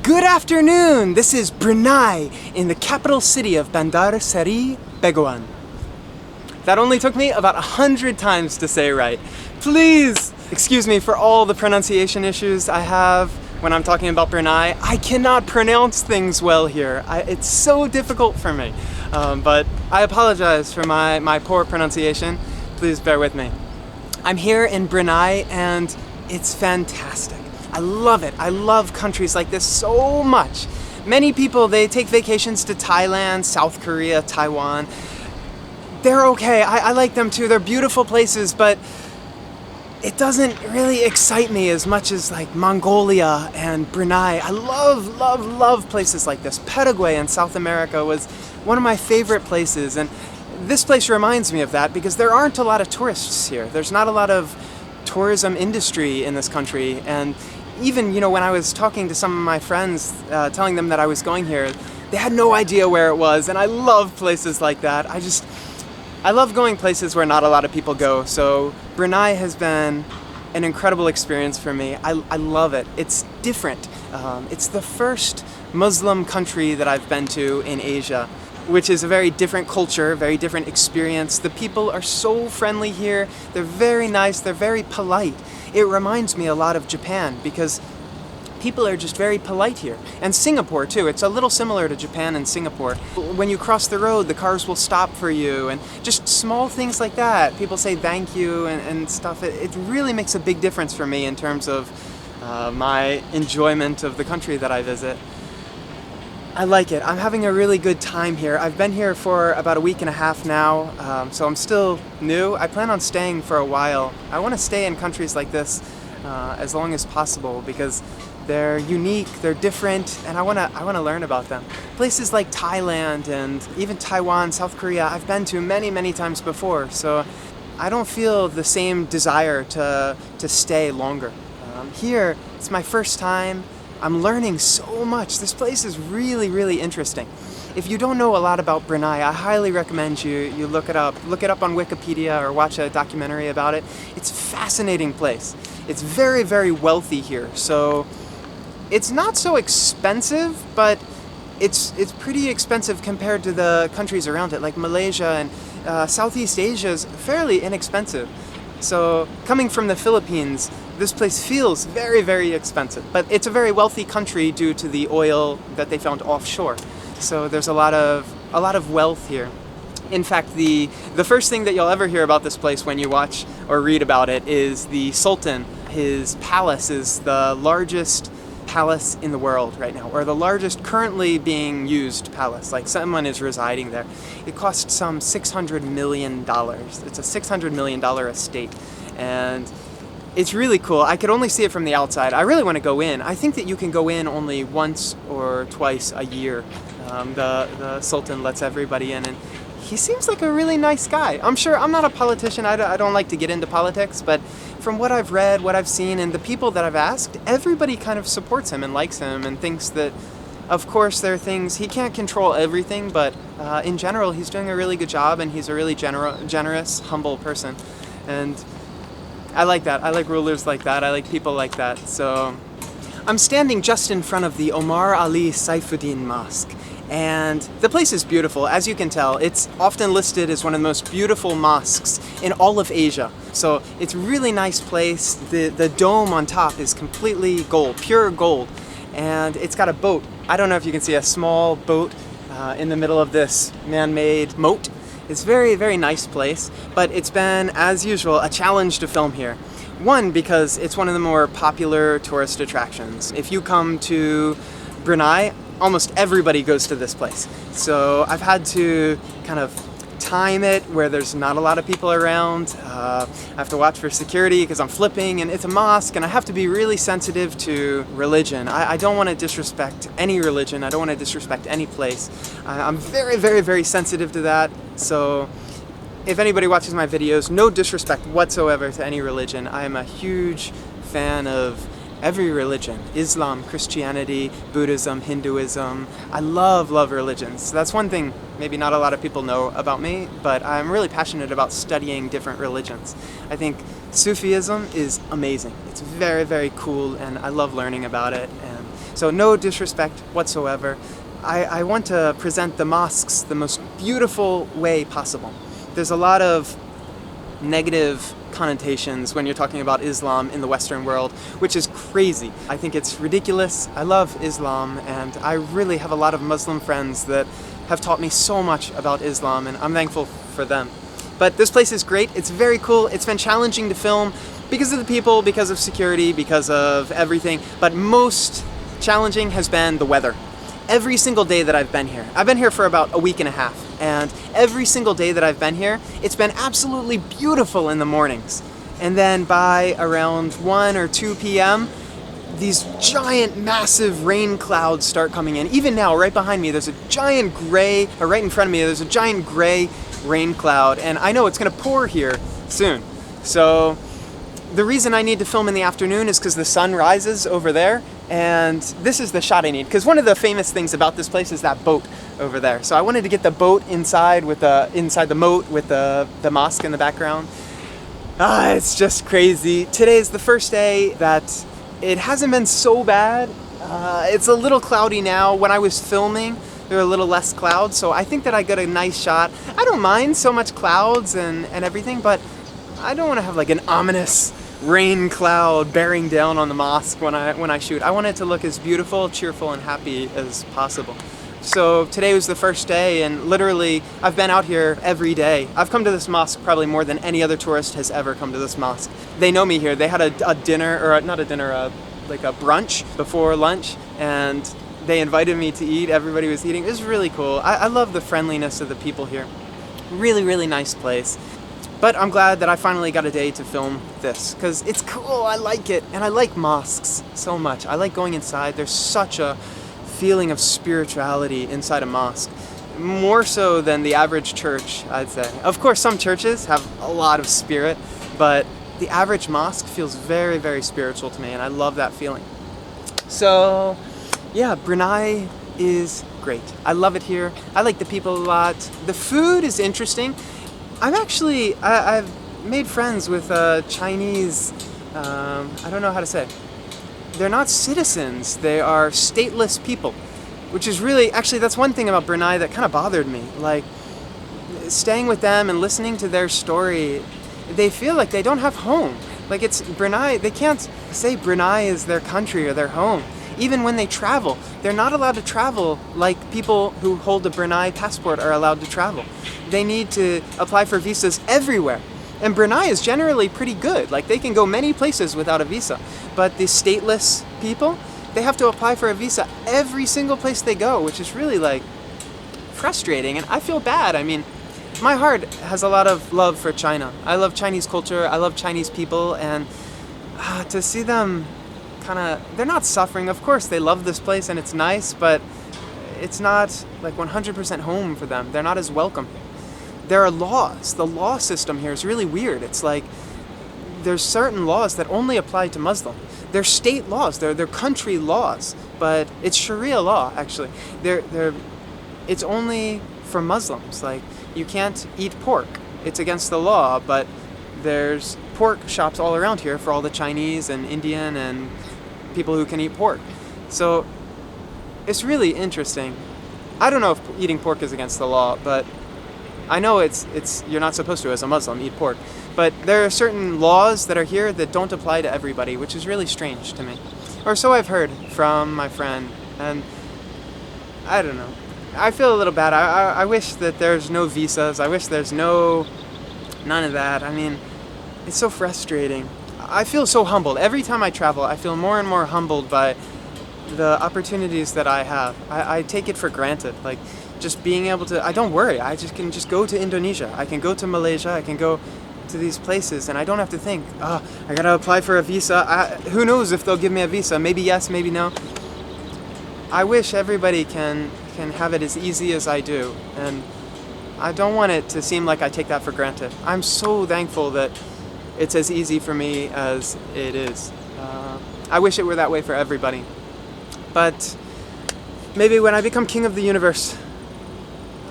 Good afternoon! This is Brunei in the capital city of Bandar Seri Begawan. That only took me about 100 times to say right. Please excuse me for all the pronunciation issues I have when I'm talking about Brunei. I cannot pronounce things well here. It's so difficult for me. But I apologize for my poor pronunciation. Please bear with me. I'm here in Brunei and it's fantastic. I love it. I love countries like this so much. Many people, they take vacations to Thailand, South Korea, Taiwan. They're okay. I like them too. They're beautiful places, but it doesn't really excite me as much as like Mongolia and Brunei. I love places like this. Paraguay in South America was one of my favorite places, and this place reminds me of that because there aren't a lot of tourists here. There's not a lot of tourism industry in this country, and even, when I was talking to some of my friends, telling them that I was going here, they had no idea where it was, and I love places like that. I love going places where not a lot of people go, so Brunei has been an incredible experience for me. I love it. It's different. It's the first Muslim country that I've been to in Asia, which is a very different culture, very different experience. The people are so friendly here. They're very nice, they're very polite. It reminds me a lot of Japan because people are just very polite here. And Singapore too, it's a little similar to Japan and Singapore. When you cross the road, the cars will stop for you, and just small things like that. People say thank you and stuff. It really makes a big difference for me in terms of my enjoyment of the country that I visit. I like it. I'm having a really good time here. I've been here for about a week and a half now, so I'm still new. I plan on staying for a while. I want to stay in countries like this as long as possible because they're unique, they're different, and I want to learn about them. Places like Thailand and even Taiwan, South Korea, I've been to many times before, so I don't feel the same desire to stay longer. Here, it's my first time. I'm learning so much. This place is really interesting. If you don't know a lot about Brunei, I highly recommend you look it up. Look it up on Wikipedia or watch a documentary about it. It's a fascinating place. It's very wealthy here, so it's not so expensive, but it's pretty expensive compared to the countries around it, like Malaysia and Southeast Asia is fairly inexpensive. So coming from the Philippines, this place feels very expensive, but it's a very wealthy country due to the oil that they found offshore. So there's a lot of wealth here. In fact, the first thing that you'll ever hear about this place when you watch or read about it is the Sultan. His palace is the largest palace in the world right now, or the largest currently being used palace, like someone is residing there. It costs some $600 million. It's a $600 million estate, and it's really cool. I could only see it from the outside. I really want to go in. I think that you can go in only once or twice a year. The Sultan lets everybody in, and he seems like a really nice guy. I'm not a politician. I don't like to get into politics, but from what I've read, what I've seen, and the people that I've asked, everybody kind of supports him and likes him and thinks that, of course, there are things, he can't control everything, but in general, he's doing a really good job, and he's a really generous, humble person. And I like that. I like rulers like that. I like people like that. So I'm standing just in front of the Omar Ali Saifuddin Mosque. And the place is beautiful. As you can tell, it's often listed as one of the most beautiful mosques in all of Asia. So it's a really nice place. The dome on top is completely gold, pure gold. And it's got a boat. I don't know if you can see a small boat in the middle of this man-made moat. It's a very nice place, but it's been, as usual, a challenge to film here. One, because it's one of the more popular tourist attractions. If you come to Brunei, almost everybody goes to this place. So I've had to kind of time it where there's not a lot of people around. I have to watch for security because I'm flipping, and it's a mosque, and I have to be really sensitive to religion. I don't want to disrespect any religion. I don't want to disrespect any place. I'm very sensitive to that. So if anybody watches my videos, no disrespect whatsoever to any religion. I am a huge fan of every religion: Islam, Christianity, Buddhism, Hinduism. I love religions. That's one thing maybe not a lot of people know about me, but I'm really passionate about studying different religions. I think Sufism is amazing. It's very cool, and I love learning about it. And So no disrespect whatsoever. I want to present the mosques the most beautiful way possible. There's a lot of negative connotations when you're talking about Islam in the Western world, which is crazy. I think it's ridiculous. I love Islam, and I really have a lot of Muslim friends that have taught me so much about Islam, and I'm thankful for them. But this place is great. It's very cool. It's been challenging to film because of the people, because of security, because of everything, but most challenging has been the weather. Every single day that I've been here for about a week and a half, and every single day that I've been here, it's been absolutely beautiful in the mornings. And then by around 1 or 2 p.m., these giant, massive rain clouds start coming in. Even now, right behind me, there's a giant gray, or right in front of me, there's a giant gray rain cloud, and I know it's gonna pour here soon. So the reason I need to film in the afternoon is because the sun rises over there, and this is the shot I need. Because one of the famous things about this place is that boat over there. So I wanted to get the boat inside the moat with the mosque in the background. It's just crazy. Today is the first day that it hasn't been so bad. It's a little cloudy now. When I was filming, there were a little less clouds, so I think that I got a nice shot. I don't mind so much clouds and everything, but I don't want to have like an ominous rain cloud bearing down on the mosque when I shoot. I want it to look as beautiful, cheerful, and happy as possible. So today was the first day, and literally I've been out here every day. I've come to this mosque probably more than any other tourist has ever come to this mosque. They know me here. They had a dinner, or not a dinner, like a brunch before lunch, and they invited me to eat. Everybody was eating. It was really cool. I love the friendliness of the people here. Really, really nice place. But I'm glad that I finally got a day to film this, because it's cool, I like it, and I like mosques so much. I like going inside. There's such a feeling of spirituality inside a mosque, more so than the average church, I'd say. Of course, some churches have a lot of spirit, but the average mosque feels very, very spiritual to me, and I love that feeling. So, yeah, Brunei is great. I love it here. I like the people a lot. The food is interesting. I've made friends with Chinese, I don't know how to say. They're not citizens, they are stateless people, which is really, actually that's one thing about Brunei that kind of bothered me. Like, staying with them and listening to their story, they feel like they don't have home. Like it's Brunei, they can't say Brunei is their country or their home. Even when they travel, they're not allowed to travel like people who hold a Brunei passport are allowed to travel. They need to apply for visas everywhere. And Brunei is generally pretty good. Like they can go many places without a visa. But the stateless people, they have to apply for a visa every single place they go, which is really like frustrating. And I feel bad. I mean, my heart has a lot of love for China. I love Chinese culture. I love Chinese people. And to see them they're not suffering. Of course, they love this place and it's nice, but it's not like 100% home for them. They're not as welcome. There are laws. The law system here is really weird. It's like there's certain laws that only apply to Muslim. They're state laws. They're country laws, but it's Sharia law actually. It's only for Muslims. Like you can't eat pork. It's against the law, but there's pork shops all around here for all the Chinese and Indian and people who can eat pork. So it's really interesting. I don't know if eating pork is against the law, but I know it's you're not supposed to as a Muslim eat pork. But there are certain laws that are here that don't apply to everybody, which is really strange to me. Or so I've heard from my friend, and I don't know. I feel a little bad. I wish that there's no visas. I wish there's none of that. I mean, it's so frustrating. I feel so humbled. Every time I travel, I feel more and more humbled by the opportunities that I have. I take it for granted. Like, just being able to, I don't worry. I can just go to Indonesia. I can go to Malaysia. I can go to these places, and I don't have to think, I gotta apply for a visa. Who knows if they'll give me a visa? Maybe yes, maybe no. I wish everybody can have it as easy as I do, and I don't want it to seem like I take that for granted. I'm so thankful that it's as easy for me as it is. I wish it were that way for everybody. But maybe when I become king of the universe,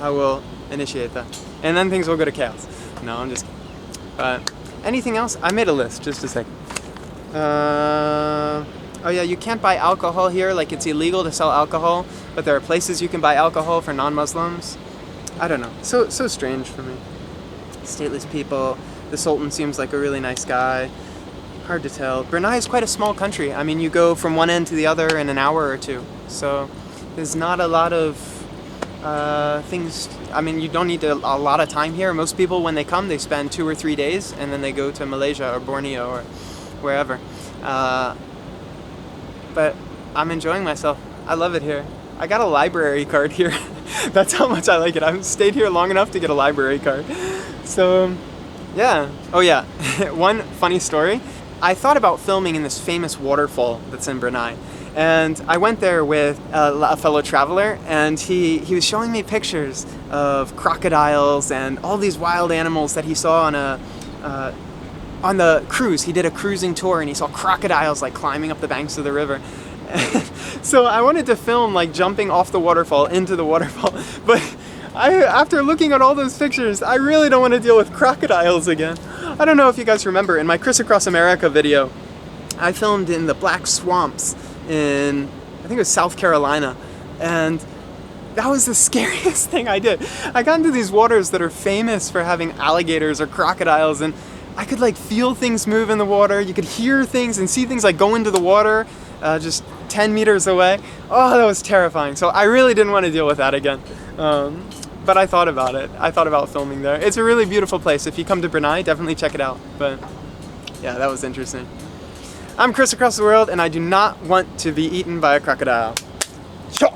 I will initiate that. And then things will go to chaos. No, I'm just kidding. But anything else? I made a list, just a second. Oh yeah, you can't buy alcohol here, like it's illegal to sell alcohol, but there are places you can buy alcohol for non-Muslims. I don't know, so strange for me. Stateless people, the Sultan seems like a really nice guy. Hard to tell. Brunei is quite a small country. I mean, you go from one end to the other in an hour or two, so there's not a lot of things. I mean, you don't need a lot of time here. Most people, when they come, they spend 2 or 3 days, and then they go to Malaysia or Borneo or wherever. But I'm enjoying myself. I love it here. I got a library card here. That's how much I like it. I've stayed here long enough to get a library card. So, yeah. Oh yeah, one funny story. I thought about filming in this famous waterfall that's in Brunei. And I went there with a fellow traveler, and he was showing me pictures of crocodiles and all these wild animals that he saw on the cruise. He did a cruising tour, and he saw crocodiles like climbing up the banks of the river. So I wanted to film like jumping off the waterfall into the waterfall, but after looking at all those pictures, I really don't want to deal with crocodiles again. I don't know if you guys remember, in my Criss Across America video, I filmed in the Black Swamps in, I think it was South Carolina, and that was the scariest thing I did. I got into these waters that are famous for having alligators or crocodiles, and I could like feel things move in the water. You could hear things and see things like go into the water just 10 meters away. Oh, that was terrifying. So I really didn't want to deal with that again. But I thought about it. I thought about filming there. It's a really beautiful place. If you come to Brunei, definitely check it out. But yeah, that was interesting. I'm Criss Across the World, and I do not want to be eaten by a crocodile. Ciao.